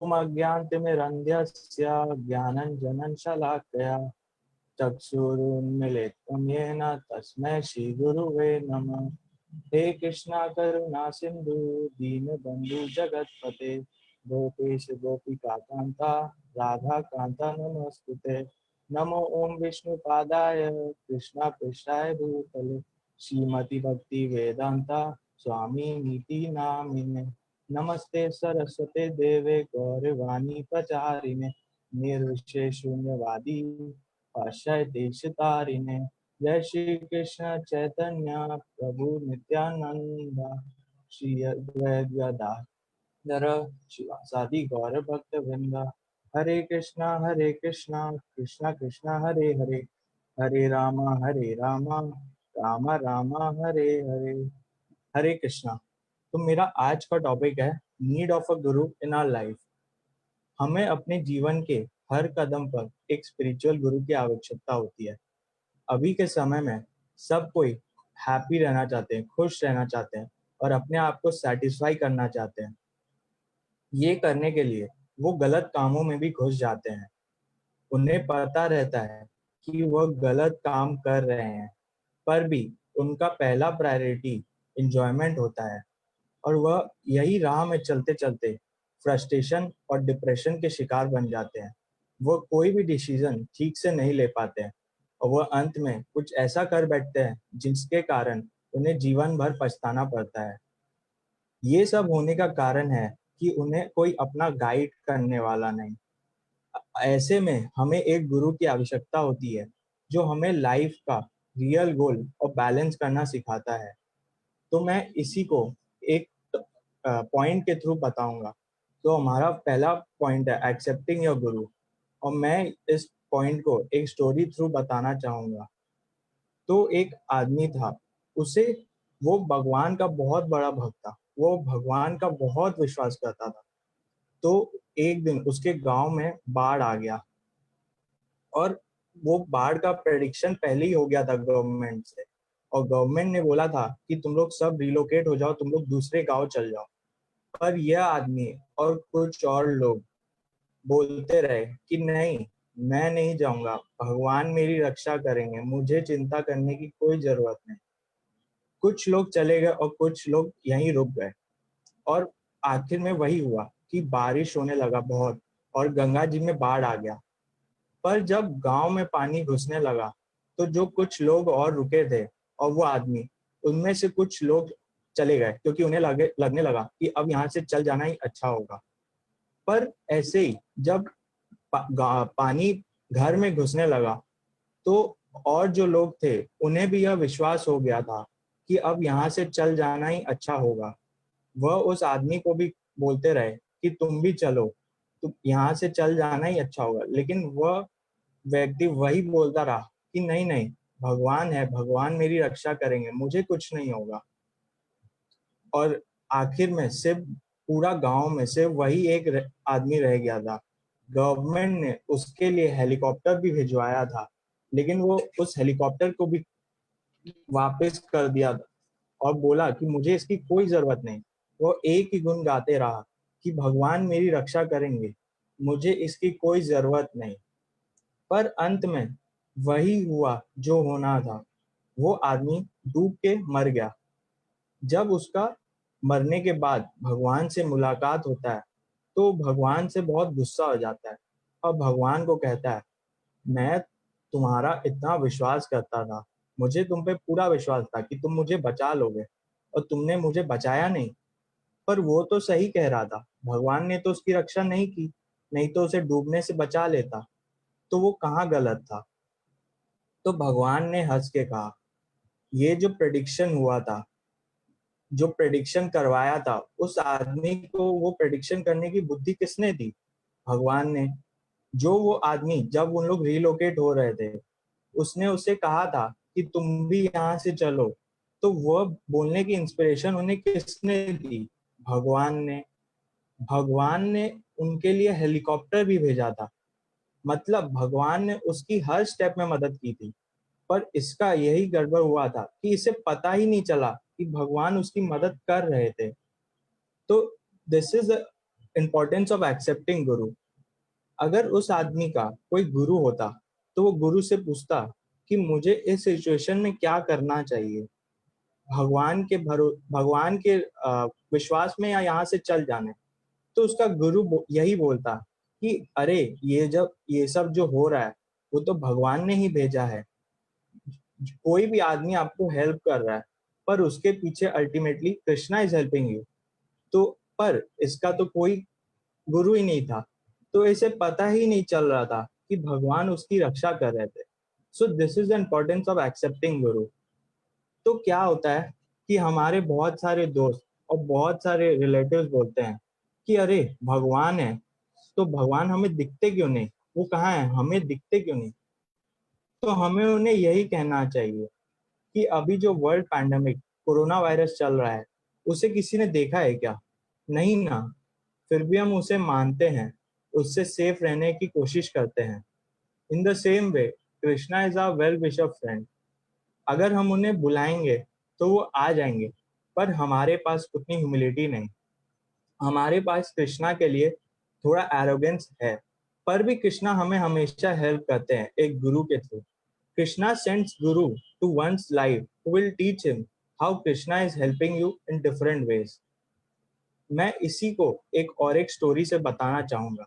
अज्ञानतिमिरन्धस्य ज्ञानाञ्जनं शलाकया चक्षुरुन्मीलितं येन तस्मै श्रीगुरुवे नमः। हे कृष्णा करुणा सिंधु दीनबंधु जगतपते गोपेश गोपिकान्ता राधा कांता नमोस्तुते। नमो ओम विष्णुपादाय कृष्णा पृष्ठाय भूतले श्रीमती भक्ति वेदांता स्वामी नीति नामिने। नमस्ते सरस्वते देवे गौरवाणी प्रचारिणे निर्विशेष शून्यवादी पाश्चात्य जय श्री कृष्ण चैतन्य प्रभु नित्यानंद श्री अद्वैतगदाधर शिवासादि गौर भक्त वृंद। हरे कृष्णा कृष्णा कृष्णा हरे हरे हरे राम राम राम हरे हरे। हरे कृष्णा। तो मेरा आज का टॉपिक है need of a Guru in our life. हमें अपने जीवन के हर कदम पर एक स्पिरिचुअल गुरु की आवश्यकता होती है। अभी के समय में सब कोई हैप्पी रहना चाहते हैं, खुश रहना चाहते हैं और अपने आप को सेटिस्फाई करना चाहते हैं। ये करने के लिए वो गलत कामों में भी घुस जाते हैं। उन्हें पता रहता है कि वह गलत काम कर रहे हैं, पर भी उनका पहला प्रायोरिटी एंजॉयमेंट होता है और वह यही राह में चलते चलते फ्रस्ट्रेशन और डिप्रेशन के शिकार बन जाते हैं। वो कोई भी डिसीजन ठीक से नहीं ले पाते हैं और वह अंत में कुछ ऐसा कर बैठते हैं जिसके कारण उन्हें जीवन भर पछताना पड़ता है। ये सब होने का कारण है कि उन्हें कोई अपना गाइड करने वाला नहीं। ऐसे में हमें एक गुरु की आवश्यकता होती है जो हमें लाइफ का रियल गोल और बैलेंस करना सिखाता है। तो मैं इसी को एक पॉइंट के थ्रू बताऊंगा। तो हमारा पहला पॉइंट है एक्सेप्टिंग योर गुरु, और मैं इस पॉइंट को एक स्टोरी थ्रू बताना चाहूंगा। तो एक आदमी था, उसे वो भगवान का बहुत बड़ा भक्त था, वो भगवान का बहुत विश्वास करता था। तो एक दिन उसके गांव में बाढ़ आ गया और वो बाढ़ का प्रेडिक्शन पहले ही हो गया था गवर्नमेंट से, और गवर्नमेंट ने बोला था कि तुम लोग सब रिलोकेट हो जाओ, तुम लोग दूसरे गांव चल जाओ। पर यह आदमी और कुछ और लोग बोलते रहे कि नहीं, मैं नहीं जाऊंगा, भगवान मेरी रक्षा करेंगे, मुझे चिंता करने की कोई जरूरत नहीं। कुछ लोग चले गए और कुछ लोग यहीं रुक गए, और आखिर में वही हुआ कि बारिश होने लगा बहुत और गंगा जी में बाढ़ आ गया। पर जब गांव में पानी घुसने लगा तो जो कुछ लोग और रुके थे और वो आदमी, उनमें से कुछ लोग चले गए क्योंकि उन्हें लगने लगा कि अब यहाँ से चल जाना ही अच्छा होगा। पर ऐसे ही जब पानी घर में घुसने लगा तो और जो लोग थे उन्हें भी यह विश्वास हो गया था कि अब यहाँ से चल जाना ही अच्छा होगा। वह उस आदमी को भी बोलते रहे कि तुम भी चलो, तुम यहाँ से चल जाना ही अच्छा होगा, लेकिन वह व्यक्ति वही बोलता रहा कि नहीं नहीं, भगवान है, भगवान मेरी रक्षा करेंगे, मुझे कुछ नहीं होगा। और आखिर में सिर्फ पूरा गांव में सिर्फ वही एक आदमी रह गया था। गवर्नमेंट ने उसके लिए हेलीकॉप्टर भी भिजवाया था, लेकिन वो उस हेलीकॉप्टर को भी वापस कर दिया था और बोला कि मुझे इसकी कोई जरूरत नहीं। वो एक ही गुण गाते रहा कि भगवान मेरी रक्षा करेंगे, मुझे इसकी कोई जरूरत नहीं। पर अंत में वही हुआ जो होना था, वो आदमी डूब के मर गया। जब उसका मरने के बाद भगवान से मुलाकात होता है तो भगवान से बहुत गुस्सा हो जाता है और भगवान को कहता है, मैं तुम्हारा इतना विश्वास करता था, मुझे तुम पे पूरा विश्वास था कि तुम मुझे बचा लोगे, और तुमने मुझे बचाया नहीं। पर वो तो सही कह रहा था, भगवान ने तो उसकी रक्षा नहीं की, नहीं तो उसे डूबने से बचा लेता। तो वो कहाँ गलत था? तो भगवान ने हंस के कहा, ये जो प्रेडिक्शन हुआ था, जो प्रेडिक्शन करवाया था, उस आदमी को वो प्रेडिक्शन करने की बुद्धि किसने दी? भगवान ने। जो वो आदमी जब उन लोग रिलोकेट हो रहे थे, उसने उसे कहा था कि तुम भी यहाँ से चलो, तो वह बोलने की इंस्पिरेशन उन्हें किसने दी? भगवान ने। भगवान ने उनके लिए हेलीकॉप्टर भी भेजा था, मतलब भगवान ने उसकी हर स्टेप में मदद की थी। पर इसका यही गड़बड़ हुआ था कि इसे पता ही नहीं चला कि भगवान उसकी मदद कर रहे थे। तो this is importance of accepting गुरु। अगर उस आदमी का कोई गुरु होता तो वो गुरु से पूछता कि मुझे इस सिचुएशन में क्या करना चाहिए, भगवान के विश्वास में या यहाँ से चल जाने। तो उसका गुरु यही बोलता कि अरे ये सब जो हो रहा है वो तो भगवान ने ही भेजा है। कोई भी आदमी आपको हेल्प कर रहा है पर उसके पीछे ultimately Krishna is helping you. तो पर इसका तो कोई गुरु ही नहीं था, तो इसे पता ही नहीं चल रहा था कि भगवान उसकी रक्षा कर रहे थे। So this is the importance of accepting गुरु। तो क्या होता है कि हमारे बहुत सारे दोस्त और बहुत सारे रिलेटिव्स बोलते हैं कि अरे भगवान है तो भगवान हमें दिखते क्यों नहीं, वो कहाँ है, हमें दिखते क्यों नहीं। तो हमें उन्हें यही कहना चाहिए कि अभी जो वर्ल्ड पैंडेमिक कोरोना वायरस चल रहा है उसे किसी ने देखा है क्या? नहीं ना। फिर भी हम उसे मानते हैं, उससे सेफ रहने की कोशिश करते हैं। In the same way Krishna is our well wisher friend. अगर हम उन्हें बुलाएंगे तो वो आ जाएंगे, पर हमारे पास उतनी ह्यूमिलिटी नहीं। हमारे पास कृष्णा के लिए थोड़ा एरोगेंस है, पर भी कृष्णा हमें हमेशा हेल्प करते हैं एक गुरु के through. Krishna sends Guru to one's life who will teach him how Krishna is helping you in different ways. मैं इसी को एक स्टोरी से बताना चाहूंगा।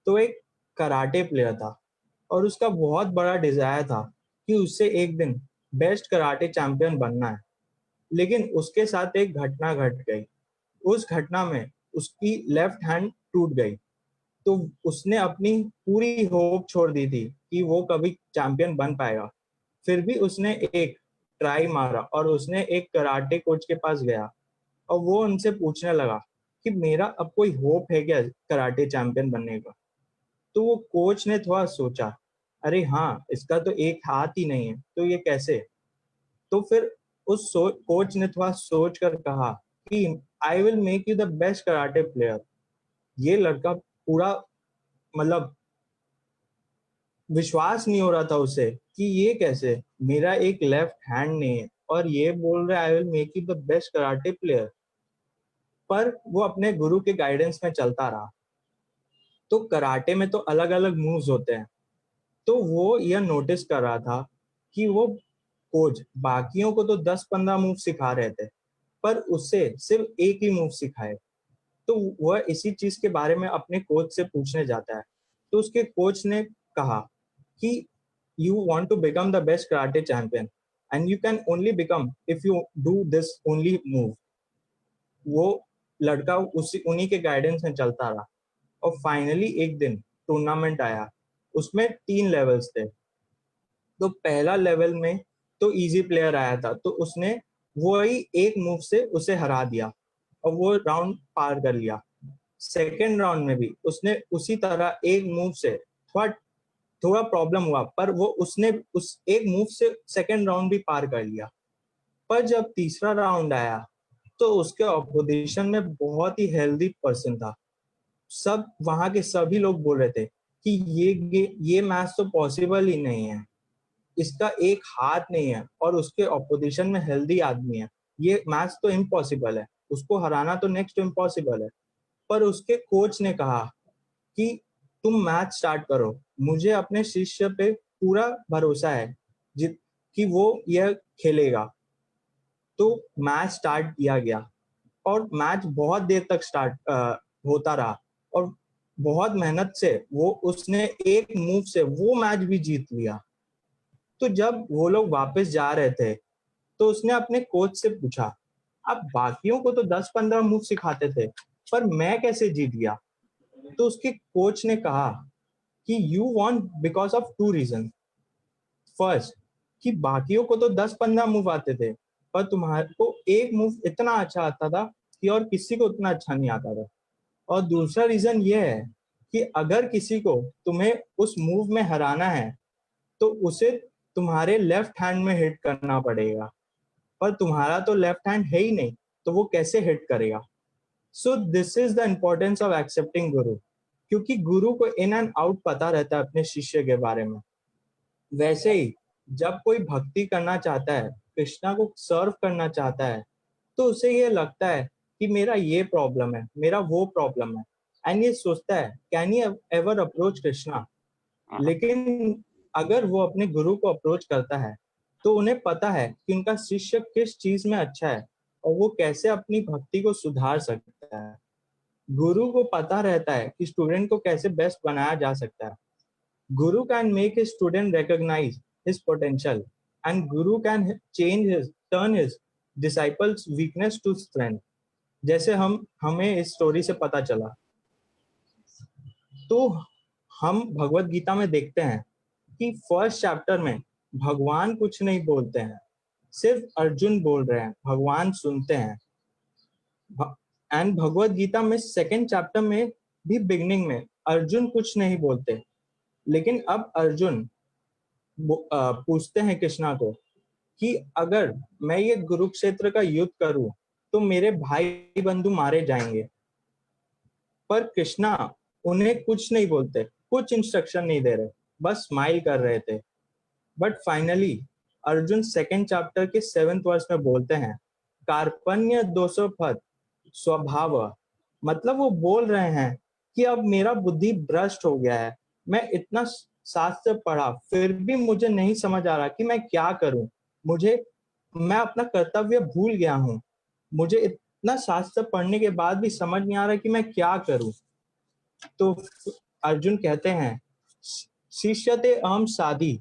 तो एक कराटे प्लेयर था और उसका बहुत बड़ा डिजायर था कि उससे एक दिन बेस्ट कराटे चैंपियन बनना है। लेकिन उसके साथ एक घटना घट गई। उस घटना में उसकी लेफ्ट हैंड टूट गई। तो उसने अपनी पूरी होप छोड़ दी थी कि वो कभी चैंपियन बन पाएगा। फिर भी उसने एक ट्राई मारा और उसने एक कराटे कोच के पास गया और वो उनसे पूछने लगा कि मेरा अब कोई होप है क्या कराटे चैंपियन बनने का। तो वो कोच ने थोड़ा सोचा, अरे हाँ इसका तो एक हाथ ही नहीं है तो ये कैसे। तो फिर कोच ने थोड़ा सोच कर कहा कि I will make you the best karate player. ये लड़का पूरा मतलब विश्वास नहीं हो रहा था उसे कि ये कैसे, मेरा एक लेफ्ट हैंड नहीं है और ये बोल रहा है I will make you the best karate player. पर वो अपने गुरु के गाइडेंस में चलता रहा। तो कराटे में तो अलग अलग मूव्स होते हैं। तो वो यह नोटिस कर रहा था कि वो कोच बाकियों को तो 10-15 मूव सिखा रहे थे पर उससे सिर्फ एक ही मूव सिखाए। तो वह इसी चीज के बारे में अपने कोच से पूछने जाता है। तो उसके कोच ने कहा कि you want to become the best karate champion and you can only become if you do this only move। वो लड़का उसी उन्हीं के गाइडेंस में चलता रहा और फाइनली एक दिन टूर्नामेंट आया। उसमें 3 लेवल्स थे। तो पहला लेवल में तो इजी प्लेयर आया था तो उसने वही एक मूव से उसे हरा दिया और वो राउंड पार कर लिया। सेकेंड राउंड में भी उसने उसी तरह एक मूव से थोड़ा थोड़ा प्रॉब्लम हुआ पर वो उसने उस एक मूव से सेकेंड राउंड भी पार कर लिया। पर जब तीसरा राउंड आया तो उसके ऑपोजिशन में बहुत ही हेल्दी पर्सन था। सब वहां के सभी लोग बोल रहे थे कि ये मैच तो पॉसिबल ही नहीं है, इसका एक हाथ नहीं है और उसके ऑपोजिशन में हेल्दी आदमी है, ये मैच तो इम्पॉसिबल है, उसको हराना तो नेक्स्ट इम्पॉसिबल है। पर उसके कोच ने कहा कि तुम मैच स्टार्ट करो, मुझे अपने शिष्य पे पूरा भरोसा है जित कि वो यह खेलेगा। तो मैच स्टार्ट किया गया और मैच बहुत देर तक होता रहा और बहुत मेहनत से वो उसने एक मूव से वो मैच भी जीत लिया। तो जब वो लोग वापस जा रहे थे तो उसने अपने कोच से पूछा, आप बाकियों को तो 10-15 मूव सिखाते थे पर मैं कैसे जीत गया। तो उसके कोच ने कहा कि you want because of 2 reason. First कि बाकियों को तो 10-15 मूव आते थे पर तुम्हारे को एक मूव इतना अच्छा आता था कि और किसी को उतना अच्छा नहीं आता था। और दूसरा रीजन ये है कि अगर किसी को तुम्हें उस मूव में हराना है तो उसे तुम्हारे लेफ्ट हैंड में हिट करना पड़ेगा, पर तुम्हारा तो लेफ्ट हैंड है ही नहीं तो वो कैसे हिट करेगा। So this is the importance of accepting गुरु। क्योंकि गुरु को इन एंड आउट पता रहता है अपने शिष्य के बारे में। वैसे ही जब कोई भक्ति करना चाहता है, कृष्णा को सर्व करना चाहता है, तो उसे ये लगता है कि मेरा ये प्रॉब्लम है, मेरा वो प्रॉब्लम है, एंड ये सोचता है can you ever approach Krishna. लेकिन अगर वो अपने गुरु को अप्रोच करता है तो उन्हें पता है कि उनका शिष्य किस चीज में अच्छा है और वो कैसे अपनी भक्ति को सुधार सकता है। गुरु को पता रहता है कि स्टूडेंट को कैसे बेस्ट बनाया जा सकता है। Guru can make his student recognize his potential, and Guru can turn his disciples' weakness to strength. जैसे हमें इस स्टोरी से पता चला, तो हम भगवत गीता में देखते हैं कि फर्स्ट चैप्टर में भगवान कुछ नहीं बोलते हैं, सिर्फ अर्जुन बोल रहे हैं, भगवान सुनते हैं। एंड भगवत गीता में सेकेंड चैप्टर में भी बिगनिंग में अर्जुन कुछ नहीं बोलते, लेकिन अब अर्जुन पूछते हैं कृष्णा को कि अगर मैं ये कुरुक्षेत्र का युद्ध करूं तो मेरे भाई बंधु मारे जाएंगे, पर कृष्णा उन्हें कुछ नहीं बोलते, कुछ इंस्ट्रक्शन नहीं दे रहे, बस स्माइल कर रहे थे। But finally Arjun second chapter के 7th वर्स में बोलते हैं कार्पण्य दोषो फत स्वभाव। मतलब वो बोल रहे हैं कि अब मेरा बुद्धि भ्रष्ट हो गया है, मैं इतना शास्त्र पढ़ा फिर भी मुझे नहीं समझ आ रहा कि मैं क्या करूं, मैं अपना कर्तव्य भूल गया हूं, मुझे इतना शास्त्र पढ़ने के बाद भी समझ नहीं आ रहा कि मैं क्या करूं। तो अर्जुन कहते हैं शिष्यते अहम साधी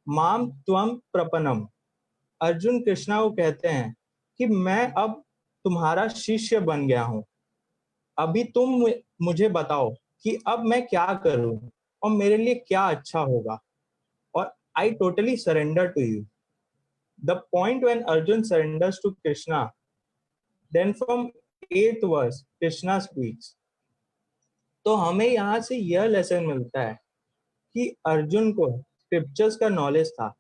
माम त्वम प्रपन्नम। अर्जुन कृष्णा को कहते हैं कि मैं अब तुम्हारा शिष्य बन गया हूं, अभी तुम मुझे बताओ कि अब मैं क्या करूं और मेरे लिए क्या अच्छा होगा, और I totally surrender to you. The point when Arjun surrenders to Krishna, then from 8th verse Krishna speaks. तो हमें यहाँ से यह लेसन मिलता है कि अर्जुन को स्क्रिप्चर्स का नॉलेज था,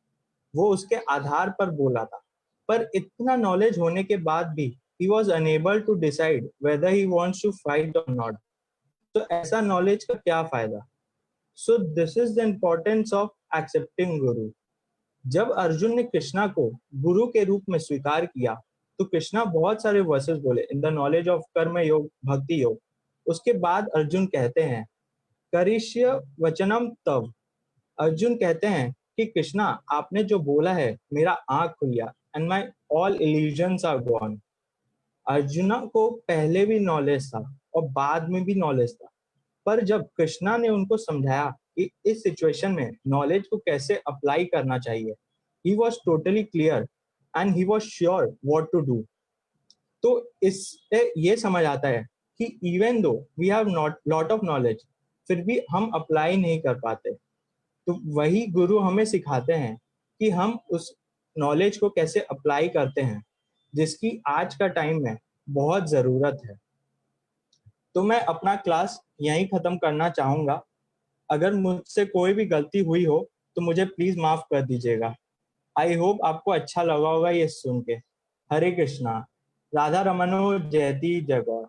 वो उसके आधार पर बोला था, पर इतना नॉलेज होने के बाद भी he was unable to decide whether he wants to fight or not. तो ऐसा नॉलेज का क्या फायदा? So this is the importance of accepting Guru. जब अर्जुन ने कृष्णा को गुरु के रूप में स्वीकार किया तो कृष्णा बहुत सारे वर्सेस बोले इन द नॉलेज ऑफ कर्म योग भक्ति योग। उसके बाद अर्जुन कहते हैं करिष्य वचनम तव। अर्जुन कहते हैं कि कृष्णा आपने जो बोला है मेरा आंख खुल गया, and my all illusions are gone. Arjuna को पहले भी नॉलेज था और बाद में भी नॉलेज था, पर जब कृष्णा ने उनको समझाया कि इस सिचुएशन में नॉलेज को कैसे अप्लाई करना चाहिए, he was totally clear and he was sure what to do. तो इससे ये समझ आता है कि even though we have not lot of knowledge, फिर भी हम अप्लाई नहीं कर पाते। तो वही गुरु हमें सिखाते हैं कि हम उस नॉलेज को कैसे अप्लाई करते हैं, जिसकी आज का टाइम में बहुत ज़रूरत है। तो मैं अपना क्लास यहीं ख़त्म करना चाहूँगा। अगर मुझसे कोई भी गलती हुई हो तो मुझे प्लीज़ माफ़ कर दीजिएगा। आई होप आपको अच्छा लगा होगा ये सुन के। हरे कृष्णा। राधा रमनो जयति जय गौर।